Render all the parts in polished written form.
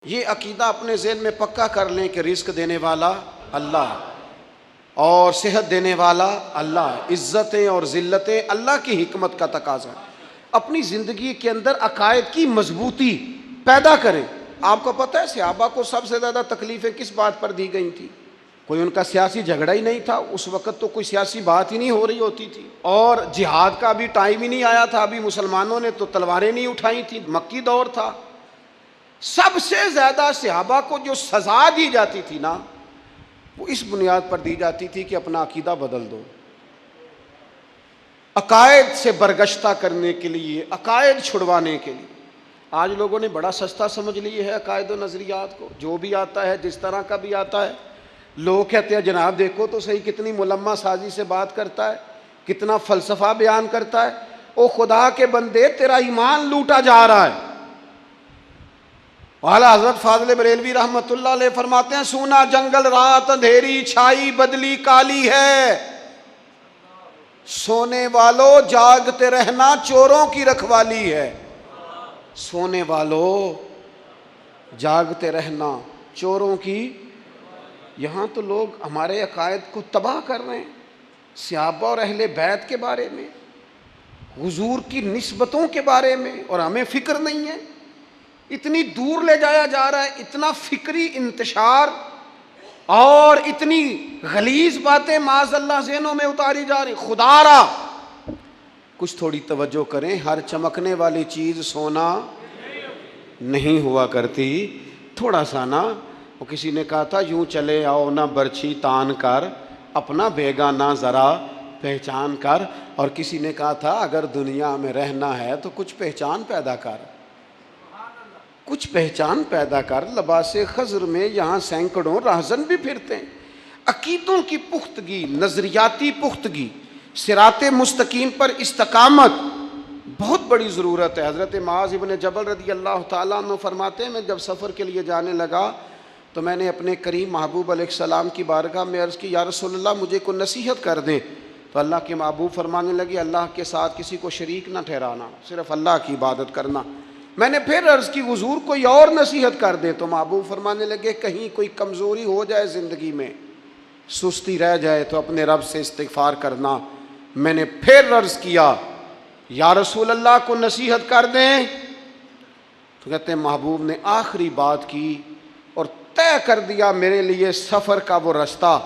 یہ عقیدہ اپنے ذہن میں پکا کر لیں کہ رزق دینے والا اللہ اور صحت دینے والا اللہ، عزتیں اور ذلتیں اللہ کی حکمت کا تقاضا ہے۔ اپنی زندگی کے اندر عقائد کی مضبوطی پیدا کریں۔ آپ کو پتہ ہے صحابہ کو سب سے زیادہ تکلیفیں کس بات پر دی گئی تھی؟ کوئی ان کا سیاسی جھگڑا ہی نہیں تھا، اس وقت تو کوئی سیاسی بات ہی نہیں ہو رہی ہوتی تھی، اور جہاد کا بھی ٹائم ہی نہیں آیا تھا، ابھی مسلمانوں نے تو تلواریں نہیں اٹھائی تھیں، مکی دور تھا۔ سب سے زیادہ صحابہ کو جو سزا دی جاتی تھی نا، وہ اس بنیاد پر دی جاتی تھی کہ اپنا عقیدہ بدل دو، عقائد سے برگشتہ کرنے کے لیے، عقائد چھڑوانے کے لیے۔ آج لوگوں نے بڑا سستا سمجھ لیے ہے عقائد و نظریات کو، جو بھی آتا ہے جس طرح کا بھی آتا ہے۔ لوگ کہتے ہیں جناب دیکھو تو صحیح کتنی ملمہ سازی سے بات کرتا ہے، کتنا فلسفہ بیان کرتا ہے۔ او خدا کے بندے، تیرا ایمان لوٹا جا رہا ہے۔ اعلیٰ حضرت فاضل بریلوی رحمۃ اللہ علیہ فرماتے ہیں، سونا جنگل رات اندھیری چھائی بدلی کالی ہے، سونے والو جاگتے رہنا چوروں کی رکھوالی ہے۔ سونے والو جاگتے رہنا چوروں کی۔ یہاں تو لوگ ہمارے عقائد کو تباہ کر رہے ہیں، صحابہ اور اہل بیت کے بارے میں، حضور کی نسبتوں کے بارے میں، اور ہمیں فکر نہیں ہے۔ اتنی دور لے جایا جا رہا ہے، اتنا فکری انتشار اور اتنی غلیظ باتیں معاذ اللہ ذہنوں میں اتاری جا رہی۔ خدا را کچھ تھوڑی توجہ کریں، ہر چمکنے والی چیز سونا نہیں ہوا کرتی۔ تھوڑا سا نا، وہ کسی نے کہا تھا، یوں چلے آؤ نہ برچھی تان کر، اپنا بیگانہ ذرا پہچان کر۔ اور کسی نے کہا تھا، اگر دنیا میں رہنا ہے تو کچھ پہچان پیدا کر، کچھ پہچان پیدا کر۔ لباس خضر میں یہاں سینکڑوں راہزن بھی پھرتے ہیں۔ عقیدوں کی پختگی، نظریاتی پختگی، صراط مستقیم پر استقامت بہت بڑی ضرورت ہے۔ حضرت معاذ بن جبل رضی اللہ تعالیٰ عنہ فرماتے ہیں، میں جب سفر کے لیے جانے لگا تو میں نے اپنے کریم محبوب علیہ السلام کی بارگاہ میں عرض کی، یا رسول اللہ مجھے کوئی نصیحت کر دیں۔ تو اللہ کے محبوب فرمانے لگے، اللہ کے ساتھ کسی کو شریک نہ ٹھہرانا، صرف اللہ کی عبادت کرنا۔ میں نے پھر عرض کی، حضور کوئی اور نصیحت کر دیں۔ تو محبوب فرمانے لگے، کہیں کوئی کمزوری ہو جائے زندگی میں، سستی رہ جائے تو اپنے رب سے استغفار کرنا۔ میں نے پھر عرض کیا، یا رسول اللہ کو نصیحت کر دیں۔ تو کہتے ہیں محبوب نے آخری بات کی اور طے کر دیا میرے لیے سفر کا وہ رستہ۔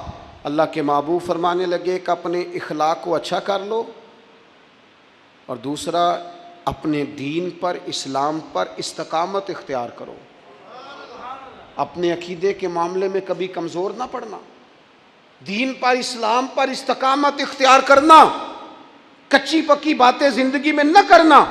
اللہ کے محبوب فرمانے لگے کہ اپنے اخلاق کو اچھا کر لو، اور دوسرا اپنے دین پر، اسلام پر استقامت اختیار کرو۔ اپنے عقیدے کے معاملے میں کبھی کمزور نہ پڑنا، دین پر، اسلام پر استقامت اختیار کرنا، کچی پکی باتیں زندگی میں نہ کرنا۔